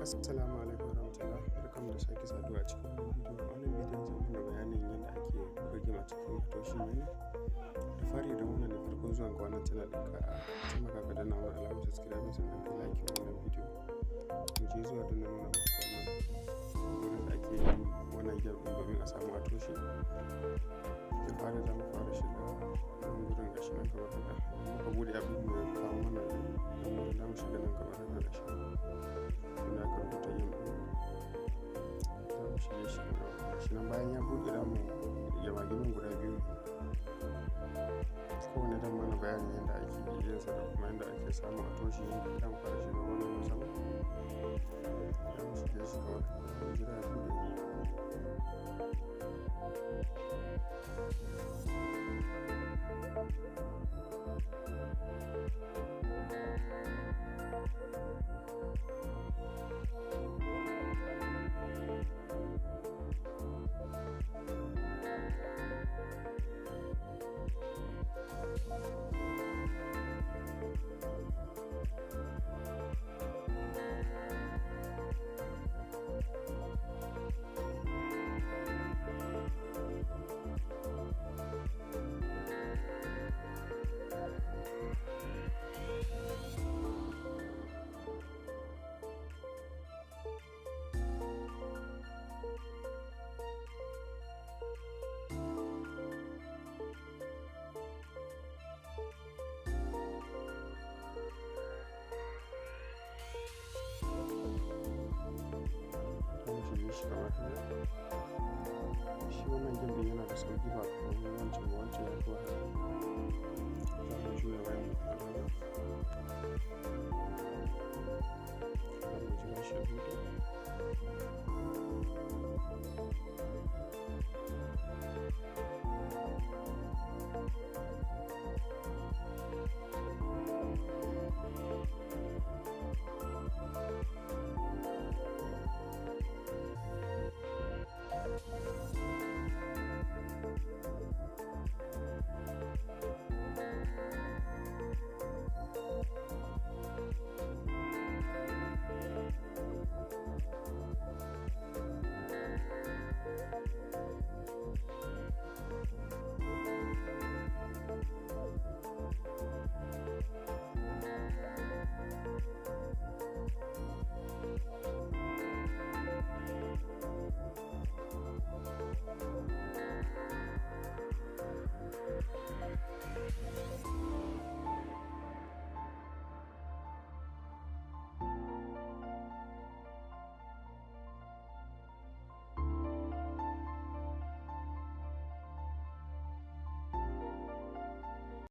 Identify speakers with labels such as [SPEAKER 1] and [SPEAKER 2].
[SPEAKER 1] Assalamu alaikum warahmatullahi, barkanmu da sake saduwa a cikin wannan bidiyo. A wannan bidiyon zan mana bayanin yadda ake buga game a cikin wato shi mene. Da fari idan wannan da farkon zuwan ka wannan channel ɗin ka taimaka ka danna mana alamar subscribe sannan ka like wannan bidiyo. Mu je zuwa don nuna muku wannan wurin da ake yin wannan game ɗin domin a samu a toshe. Da fari za mu fara shiga nan gurin gashi nan kamar haka. Muka buɗe abin da ya kawo mana nan gurin za mu shiga nan kamar haka gashi nan. Inda aka rubuta yin za mu shige shi gashi nan bayan ya buɗe za mu yaba ginin guda biyu. Kowane zan mana bayanin yadda ake yin sa da kuma yadda ake samu a toshe. Za mu fara shiga wannan na sama. Za mu shige shi kamar haka. Mu jira ya buɗe. Shi wannan game ɗin yana da sauƙi ba kamar wancan ba, wancan ya fi wahala. Za mu juya bayan mu fara nan. Za mu jira shi ya buɗe.